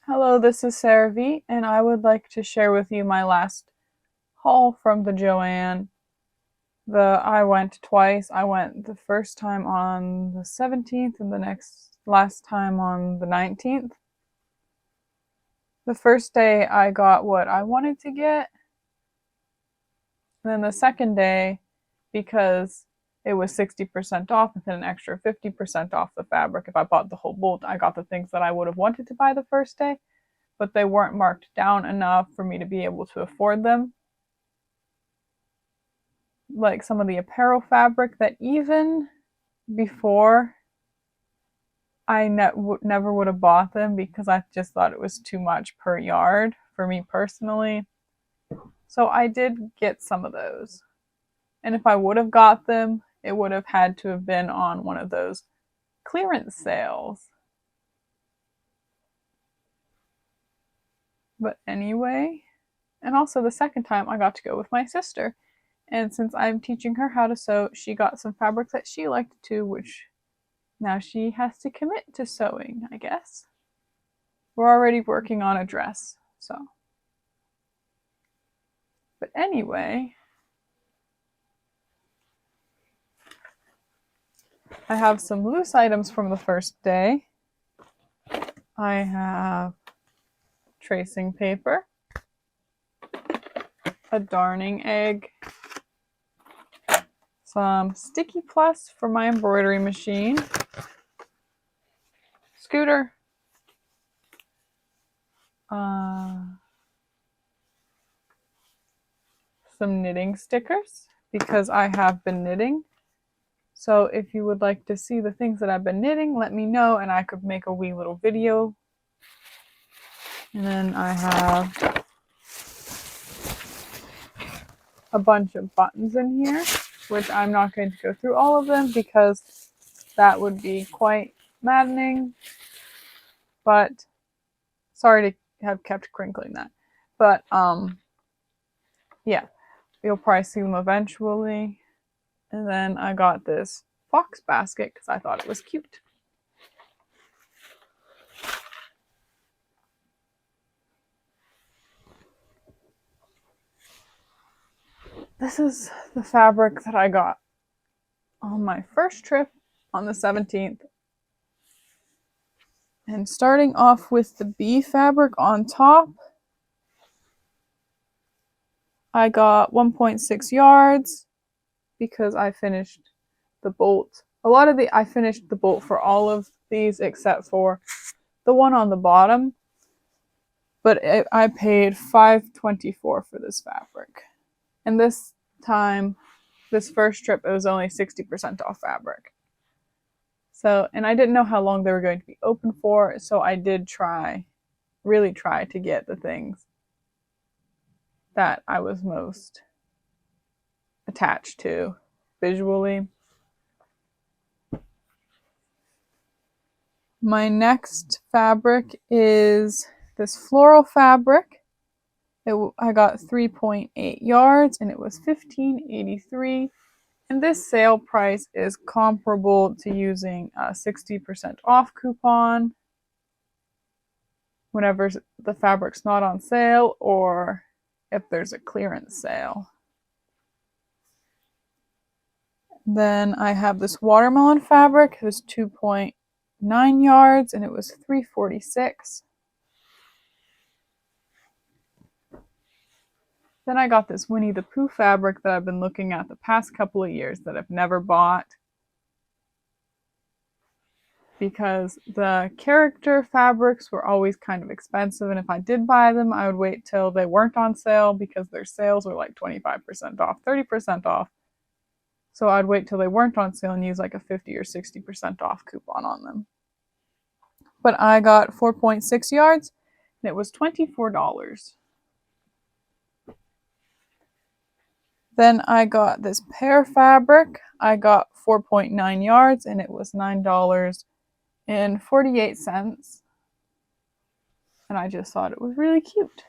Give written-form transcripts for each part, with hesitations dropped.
Hello, this is Sarah V, and I would like to share with you my last haul from the Joann. I went twice. I went the first time on the 17th and the last time on the 19th. The first day I got what I wanted to get. And then the second day, because it was 60% off and then an extra 50% off the fabric. If I bought the whole bolt, I got the things that I would have wanted to buy the first day, but they weren't marked down enough for me to be able to afford them. Like some of the apparel fabric that even before I never would have bought them because I just thought it was too much per yard for me personally. So I did get some of those. And if I would have got them, it would have had to have been on one of those clearance sales. But anyway, and also the second time I got to go with my sister. And since I'm teaching her how to sew, she got some fabrics that she liked too, which now she has to commit to sewing, I guess. We're already working on a dress, so. But anyway, I have some loose items from the first day. I have tracing paper, a darning egg, some sticky plus for my embroidery machine, scooter, some knitting stickers because I have been knitting. So if you would like to see the things that I've been knitting, let me know and I could make a wee little video. And then I have a bunch of buttons in here, which I'm not going to go through all of them because that would be quite maddening. But sorry to have kept crinkling that. But yeah, you'll probably see them eventually. And then I got this fox basket because I thought it was cute. This is the fabric that I got on my first trip on the 17th. And starting off with the bee fabric on top, I got 1.6 yards because I finished the bolt. I finished the bolt for all of these except for the one on the bottom. But I paid $5.24 for this fabric. And this time, this first trip, it was only 60% off fabric. So, and I didn't know how long they were going to be open for, so I did really try to get the things that I was most attached to visually. My next fabric is this floral fabric. I got 3.8 yards and it was $15.83. And this sale price is comparable to using a 60% off coupon whenever the fabric's not on sale or if there's a clearance sale. Then I have this watermelon fabric. It was 2.9 yards and it was $3.46. Then I got this Winnie the Pooh fabric that I've been looking at the past couple of years that I've never bought because the character fabrics were always kind of expensive, and if I did buy them, I would wait till they weren't on sale because their sales were like 25% off, 30% off. So I'd wait till they weren't on sale and use like a 50 or 60% off coupon on them. But I got 4.6 yards and it was $24. Then I got this pear fabric. I got 4.9 yards and it was $9.48. And I just thought it was really cute.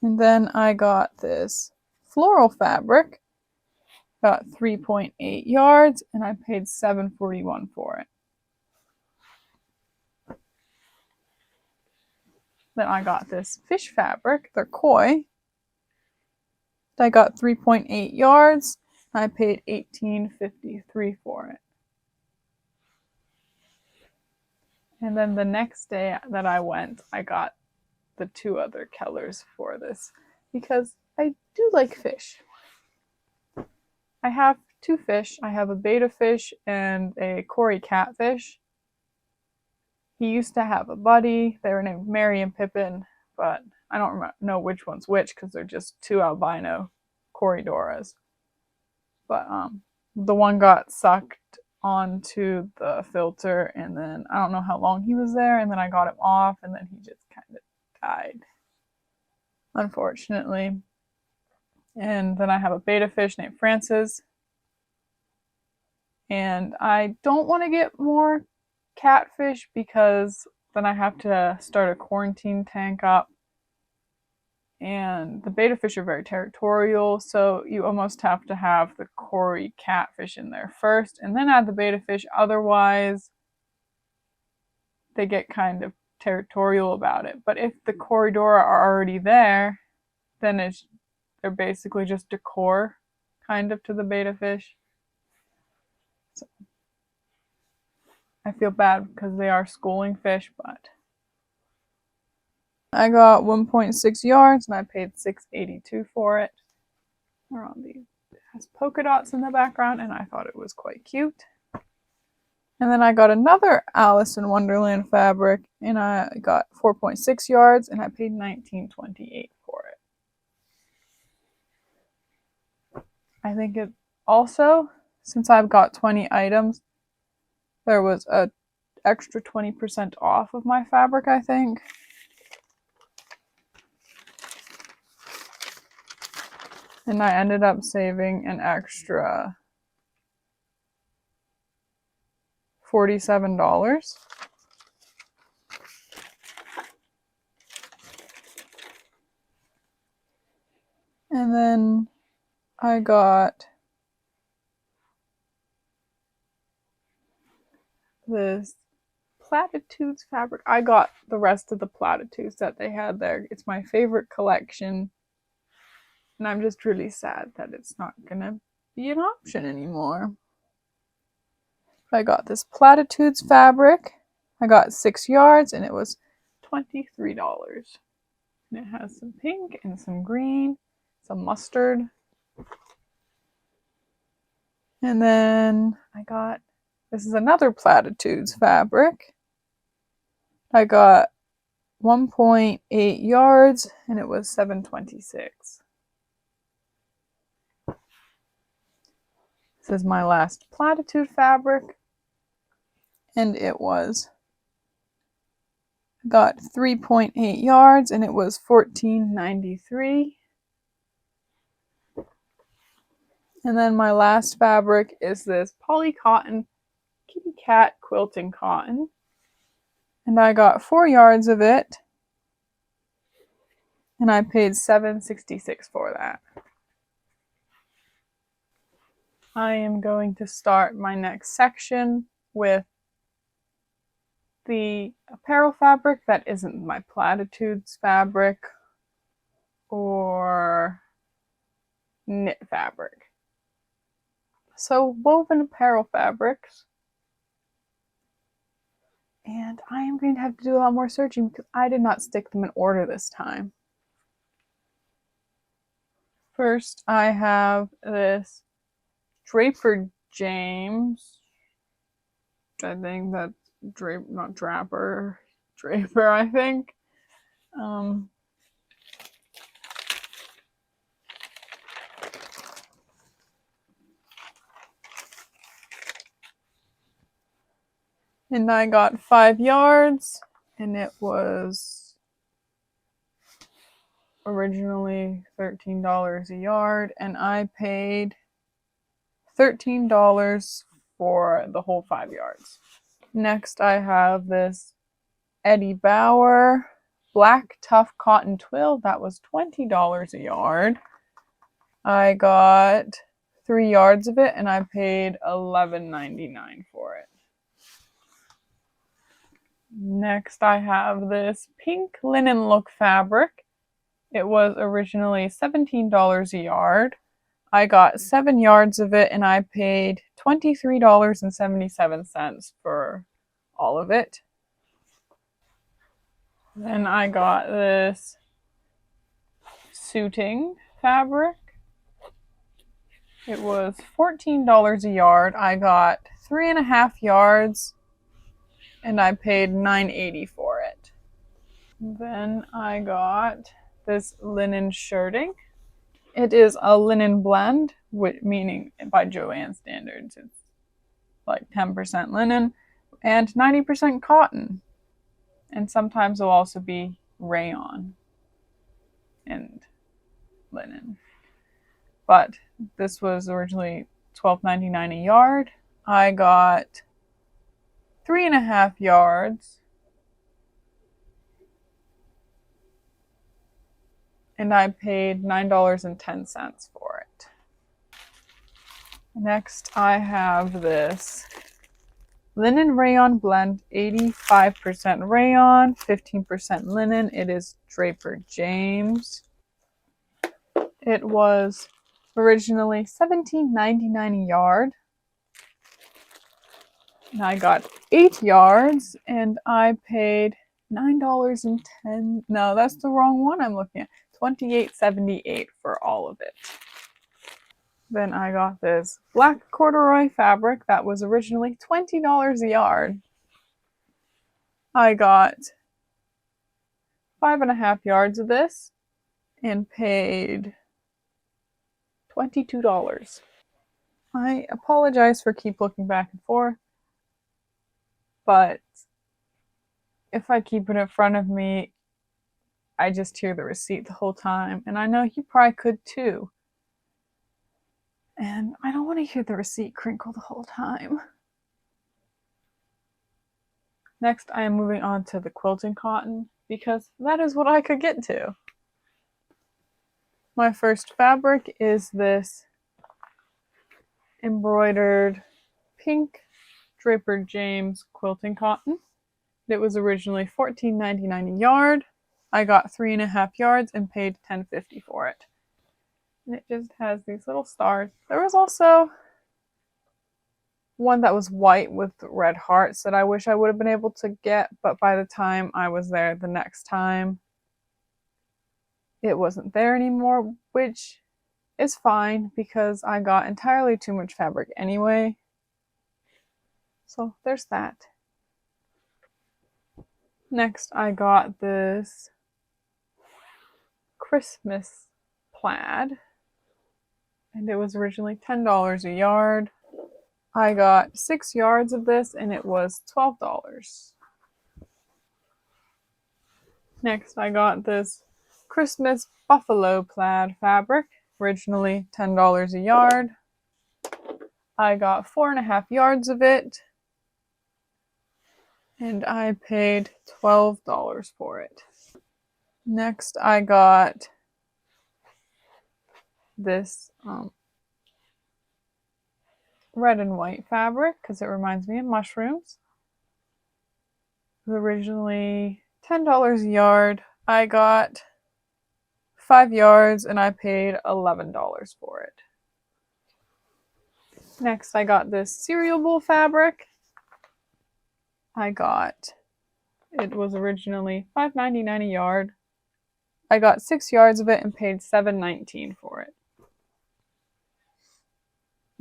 And then I got this floral fabric. Got 3.8 yards and I paid $7.41 for it. Then I got this fish fabric. They're koi. I got 3.8 yards. I paid $18.53 for it. And then the next day that I went, I got the 2 other colors for this because I do like fish. I have 2 fish. I have a betta fish and a Cory catfish. He used to have a buddy. They were named Mary and Pippin, but I don't know which one's which because they're just 2 albino Corydoras. But the one got sucked onto the filter, and then I don't know how long he was there, and then I got him off, and then he just kind of died, unfortunately. And then I have a betta fish named Francis. And I don't want to get more catfish because then I have to start a quarantine tank up. And the betta fish are very territorial, so you almost have to have the Cory catfish in there first and then add the betta fish. Otherwise, they get kind of territorial about it. But if the Corydora are already there, then they're basically just decor kind of to the betta fish. So I feel bad because they are schooling fish, but I got 1.6 yards and I paid $6.82 for it. It has polka dots in the background and I thought it was quite cute. And then I got another Alice in Wonderland fabric and I got 4.6 yards and I paid $19.28 for it. I think it also, since I've got 20 items, there was a extra 20% off of my fabric, I think. And I ended up saving an extra $47. And then I got this platitudes fabric. I got the rest of the platitudes that they had there. It's my favorite collection. And I'm just really sad that it's not gonna be an option anymore. I got this platitudes fabric. I got 6 yards and it was $23. And it has some pink and some green, some mustard. And then I got, this is another platitudes fabric. I got 1.8 yards and it was $7.26. This is my last platitude fabric. And it was, got 3.8 yards and it was $14.93. And then my last fabric is this poly cotton kitty cat quilting cotton. And I got 4 yards of it. And I paid $7.66 for that. I am going to start my next section with the apparel fabric that isn't my platitudes fabric or knit fabric. So woven apparel fabrics. And I am going to have to do a lot more searching because I did not stick them in order this time. First, I have this Draper James. I think that's not Draper. Draper, I think. And I got 5 yards, and it was originally $13 a yard, and I paid $13 for the whole 5 yards. Next, I have this Eddie Bauer black tough cotton twill. That was $20 a yard. I got 3 yards of it, and I paid $11.99 for it. Next, I have this pink linen look fabric. It was originally $17 a yard. I got 7 yards of it and I paid $23.77 for all of it. Then I got this suiting fabric. It was $14 a yard. I got 3.5 yards and I paid $9.80 for it. Then I got this linen shirting. It is a linen blend, meaning by Joann standards, it's like 10% linen and 90% cotton. And sometimes it'll also be rayon and linen. But this was originally $12.99 a yard. I got 3.5 yards and I paid $9.10 for it. Next, I have this linen rayon blend, 85% rayon, 15% linen. It is Draper James. It was originally $17.99 a yard. And I got 8 yards and I paid $9.10. No, that's the wrong one I'm looking at. $28.78 for all of it. Then I got this black corduroy fabric that was originally $20 a yard. I got 5.5 yards of this and paid $22. I apologize for keep looking back and forth, but if I keep it in front of me, I just hear the receipt the whole time, and I know you probably could too. And I don't want to hear the receipt crinkle the whole time. Next, I am moving on to the quilting cotton because that is what I could get to. My first fabric is this embroidered pink Draper James quilting cotton. It was originally $14.99 a yard. I got 3.5 yards and paid $10.50 for it. And it just has these little stars. There was also one that was white with red hearts that I wish I would have been able to get, but by the time I was there the next time, it wasn't there anymore, which is fine because I got entirely too much fabric anyway. So there's that. Next, I got this Christmas plaid, and it was originally $10 a yard. I got 6 yards of this and it was $12. Next, I got this Christmas buffalo plaid fabric, originally $10 a yard. I got 4.5 yards of it and I paid $12 for it. Next, I got this red and white fabric because it reminds me of mushrooms. It was originally $10 a yard. I got 5 yards and I paid $11 for it. Next, I got this cereal bowl fabric. It was originally $5.99 a yard. I got 6 yards of it and paid $7.19 for it.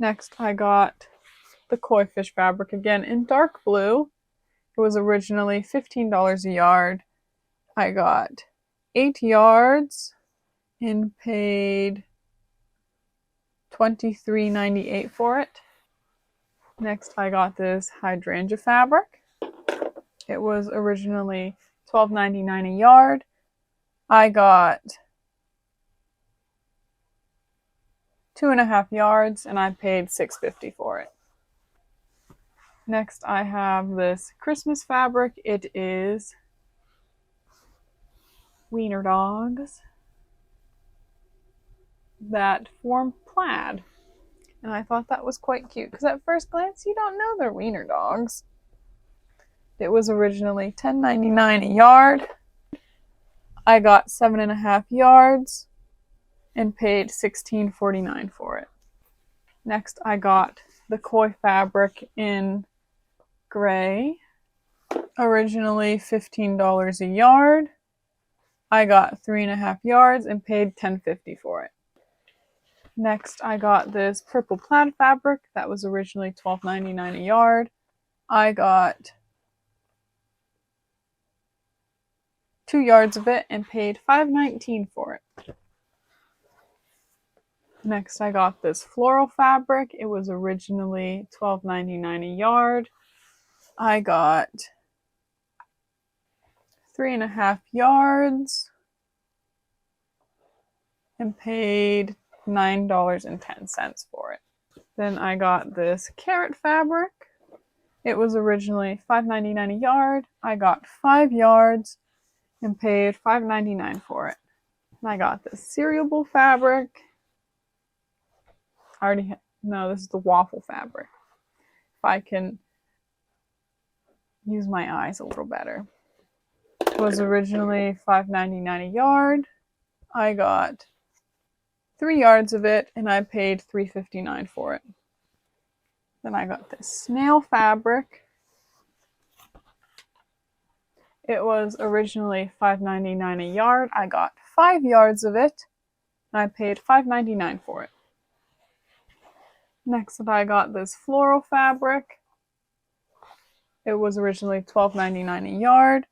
Next, I got the koi fish fabric again in dark blue. It was originally $15 a yard. I got 8 yards and paid $23.98 for it. Next, I got this hydrangea fabric. It was originally $12.99 a yard. I got 2.5 yards and I paid $6.50 for it. Next, I have this Christmas fabric. It is wiener dogs that form plaid. And I thought that was quite cute because at first glance you don't know they're wiener dogs. It was originally $10.99 a yard. I got 7.5 yards and paid $16.49 for it. Next, I got the koi fabric in gray. Originally $15 a yard. I got 3.5 yards and paid $10.50 for it. Next, I got this purple plaid fabric that was originally $12.99 a yard. I got 2 yards of it and paid $5.19 for it. Next, I got this floral fabric. It was originally $12.99 a yard. I got 3.5 yards and paid $9.10 for it. Then I got this carrot fabric. It was originally $5.99 a yard. I got 5 yards and paid $5.99 for it. And I got this cereal bowl fabric. No, this is the waffle fabric. If I can use my eyes a little better. It was originally $5.99 a yard. I got 3 yards of it and I paid $3.59 for it. Then I got this snail fabric. It was originally $5.99 a yard. I got 5 yards of it and I paid $5.99 for it. Next, I got this floral fabric. It was originally $12.99 a yard.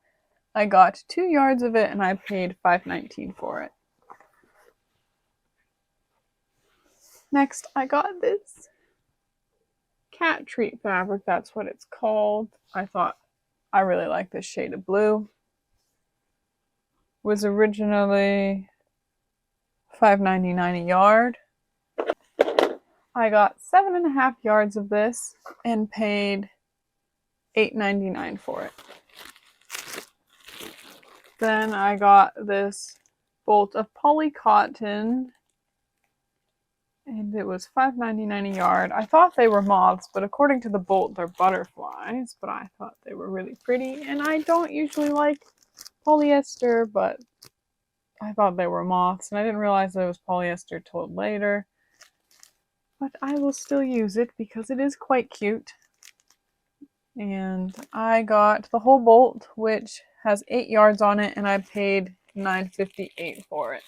I got 2 yards of it and I paid $5.19 for it. Next, I got this cat treat fabric. That's what it's called. I really like this shade of blue. It was originally $5.99 a yard. I got 7.5 yards of this and paid $8.99 for it. Then I got this bolt of poly cotton and it was $5.99 a yard. I thought they were moths, but according to the bolt, they're butterflies, but I thought they were really pretty, and I don't usually like polyester, but I thought they were moths, and I didn't realize that it was polyester till later. But I will still use it because it is quite cute. And I got the whole bolt, which has 8 yards on it, and I paid $9.58 for it.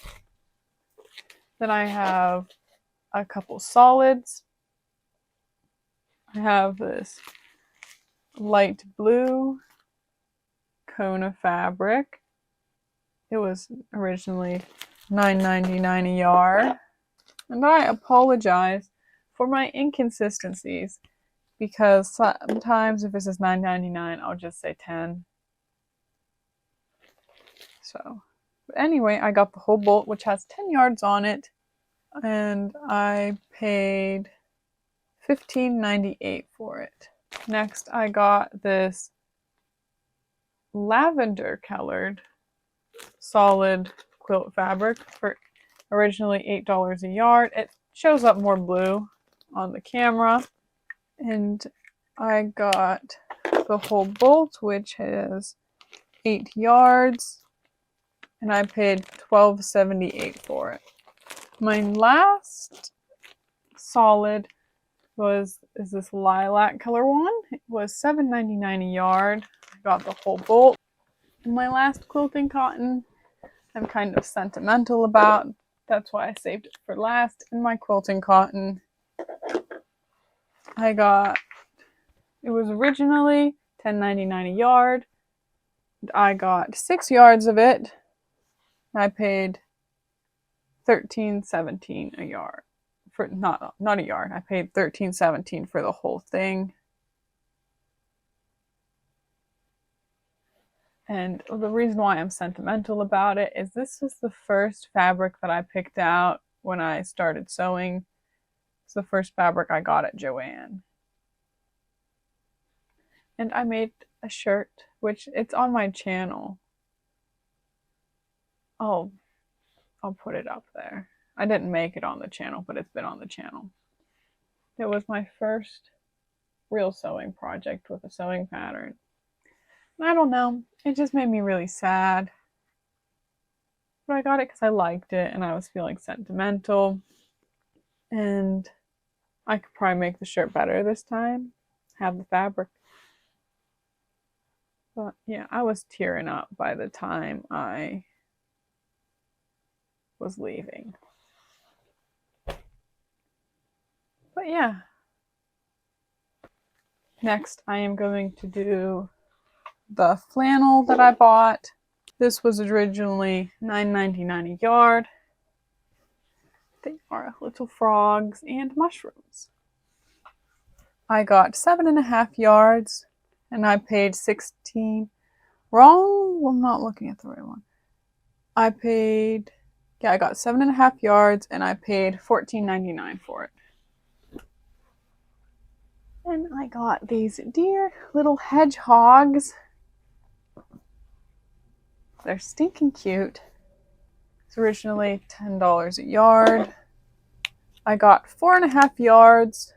Then I have a couple solids. I have this light blue Kona fabric. It was originally $9.99 a yard. And I apologize for my inconsistencies because sometimes if it says $9.99, I'll just say 10. So, but anyway, I got the whole bolt, which has 10 yards on it, and I paid $15.98 for it. Next, I got this lavender colored solid quilt fabric for originally $8 a yard. It shows up more blue on the camera. And I got the whole bolt, which has 8 yards, and I paid $12.78 for it. My last solid is this lilac color one. It was $7.99 a yard. I got the whole bolt. And my last quilting cotton, I'm kind of sentimental about. That's why I saved it for last. In my quilting cotton, it was originally $10.99 a yard. I got 6 yards of it. I paid $13.17 a yard. For not a yard. I paid $13.17 for the whole thing. And the reason why I'm sentimental about it is this was the first fabric that I picked out when I started sewing. It's the first fabric I got at Joann. And I made a shirt, which it's on my channel. I'll put it up there. I didn't make it on the channel, but it's been on the channel. It was my first real sewing project with a sewing pattern. I don't know, it just made me really sad. But I got it because I liked it and I was feeling sentimental. And I could probably make the shirt better this time, have the fabric. But yeah, I was tearing up by the time I was leaving. But yeah. Next, I am going to do the flannel that I bought. This was originally $9.99 a yard. They are little frogs and mushrooms. I got 7.5 yards and I paid 16. Wrong? I'm not looking at the right one. I got 7.5 yards and I paid $14.99 for it. And I got these dear little hedgehogs. They're stinking cute. It's originally $10 a yard. I got 4.5 yards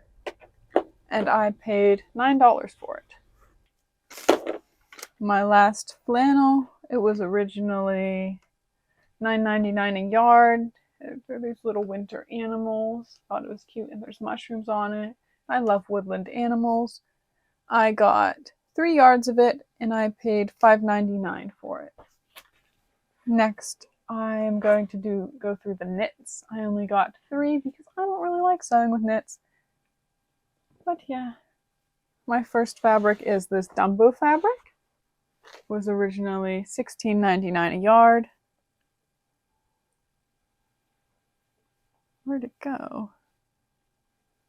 and I paid $9 for it. My last flannel, it was originally $9.99 a yard. They're these little winter animals. Thought it was cute and there's mushrooms on it. I love woodland animals. I got 3 yards of it and I paid $5.99 for it. Next, I am going to go through the knits. I only got 3 because I don't really like sewing with knits. But yeah. My first fabric is this Dumbo fabric. It was originally $16.99 a yard. Where'd it go?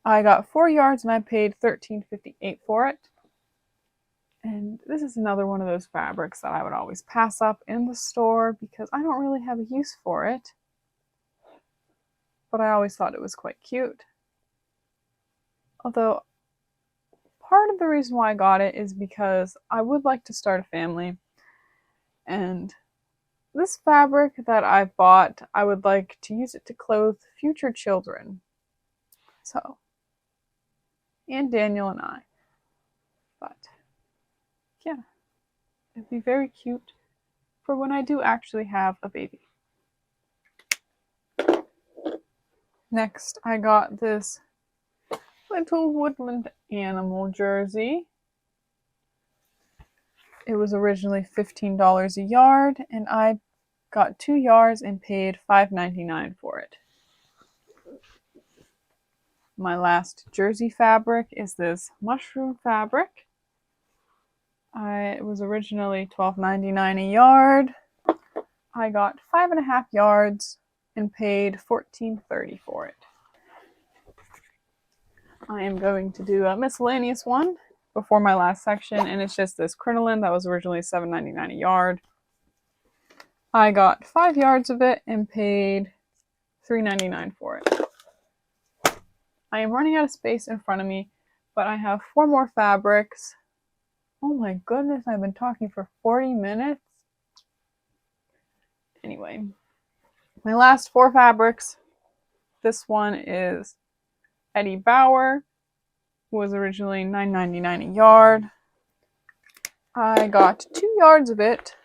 I got 4 yards and I paid $13.58 for it. And this is another one of those fabrics that I would always pass up in the store because I don't really have a use for it. But I always thought it was quite cute. Although, part of the reason why I got it is because I would like to start a family. And this fabric that I bought, I would like to use it to clothe future children. So, and Daniel and I. But, yeah, it'd be very cute for when I do actually have a baby. Next, I got this little woodland animal jersey. It was originally $15 a yard, and I got 2 yards and paid $5.99 for it. My last jersey fabric is this mushroom fabric. It was originally $12.99 a yard. I got 5.5 yards and paid $14.30 for it. I am going to do a miscellaneous one before my last section, and it's just this crinoline that was originally $7.99 a yard. I got 5 yards of it and paid $3.99 for it. I am running out of space in front of me, but I have 4 more fabrics. Oh my goodness, I've been talking for 40 minutes. Anyway, my last 4 fabrics. This one is Eddie Bauer, who was originally $9.99 a yard. I got 2 yards of it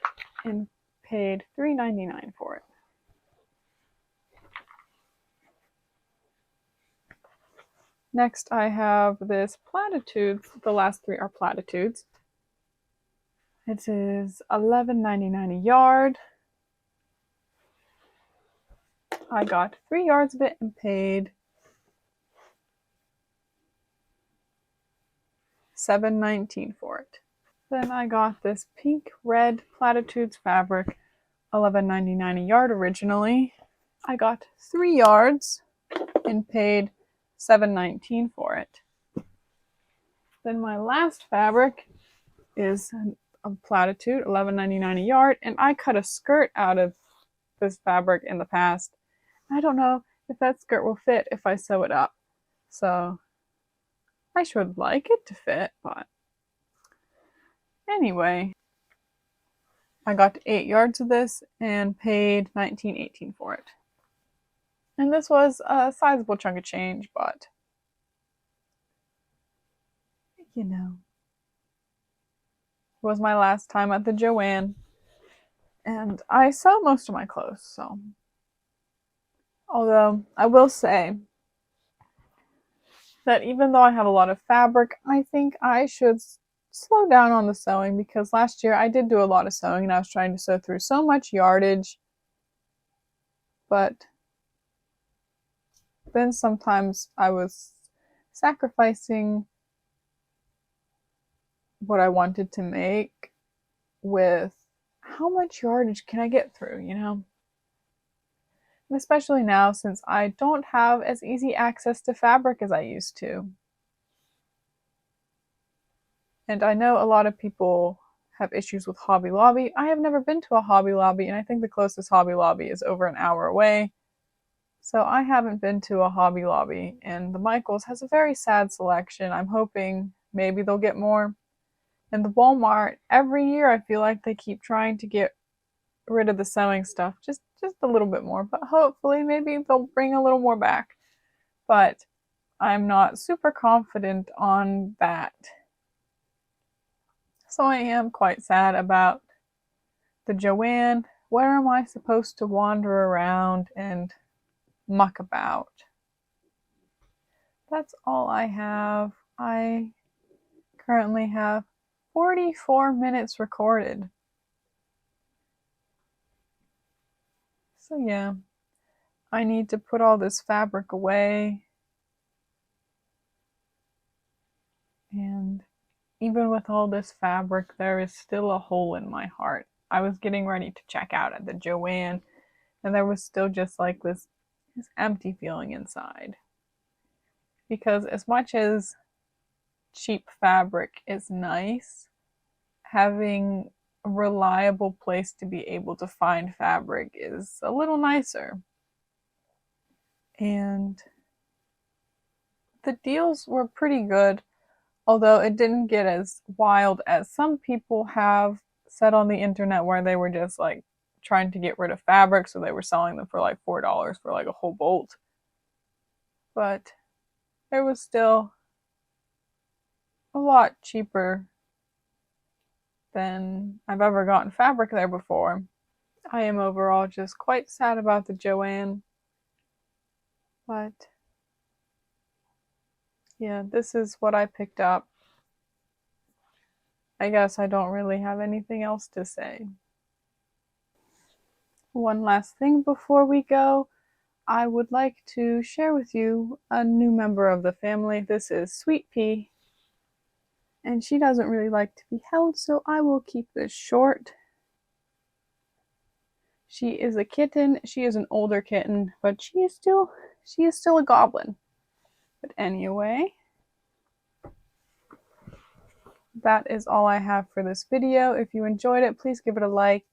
and paid $3.99 for it. Next, I have this platitudes. The last 3 are platitudes. It is $11.99 a yard. I got 3 yards of it and paid $7.19 for it. Then I got this pink red platitudes fabric, $11.99 a yard originally. I got 3 yards and paid $7.19 for it. Then my last fabric is a platitude, $11.99 a yard, and I cut a skirt out of this fabric in the past. I don't know if that skirt will fit if I sew it up. So I should like it to fit, but anyway. I got 8 yards of this and paid $19.18 for it. And this was a sizable chunk of change, but you know. was my last time at the Joann. And I sell most of my clothes, so. Although, I will say that even though I have a lot of fabric, I think I should slow down on the sewing, because last year I did do a lot of sewing and I was trying to sew through so much yardage. But then sometimes I was sacrificing what I wanted to make with how much yardage can I get through, you know? And especially now, since I don't have as easy access to fabric as I used to. And I know a lot of people have issues with Hobby Lobby. I have never been to a Hobby Lobby, and I think the closest Hobby Lobby is over an hour away. So I haven't been to a Hobby Lobby, and the Michaels has a very sad selection. I'm hoping maybe they'll get more. And the Walmart, every year I feel like they keep trying to get rid of the sewing stuff just a little bit more, but hopefully maybe they'll bring a little more back. But I'm not super confident on that. So I am quite sad about the Joann. Where am I supposed to wander around and muck about? That's all I have. I currently have 44 minutes recorded. So yeah, I need to put all this fabric away. And even with all this fabric, there is still a hole in my heart. I was getting ready to check out at the Joann, and there was still just like this empty feeling inside. Because as much as cheap fabric is nice, having a reliable place to be able to find fabric is a little nicer. And the deals were pretty good, although it didn't get as wild as some people have said on the internet, where they were just like trying to get rid of fabric, so they were selling them for like $4 for like a whole bolt. But it was still a lot cheaper than I've ever gotten fabric there before. I am overall just quite sad about the Joann. But yeah, this is what I picked up. I guess I don't really have anything else to say. One last thing before we go, I would like to share with you a new member of the family. This is Sweet Pea, and she doesn't really like to be held, so I will keep this short. She is a kitten. She is an older kitten, but she is still a goblin. But anyway, that is all I have for this video. If you enjoyed it, please give it a like.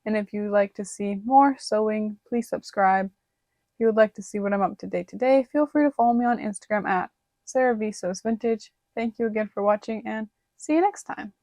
And if you'd like to see more sewing, please subscribe. If you would like to see what I'm up to day to day, feel free to follow me on Instagram at SarahVSewsVintage. Thank you again for watching, and see you next time.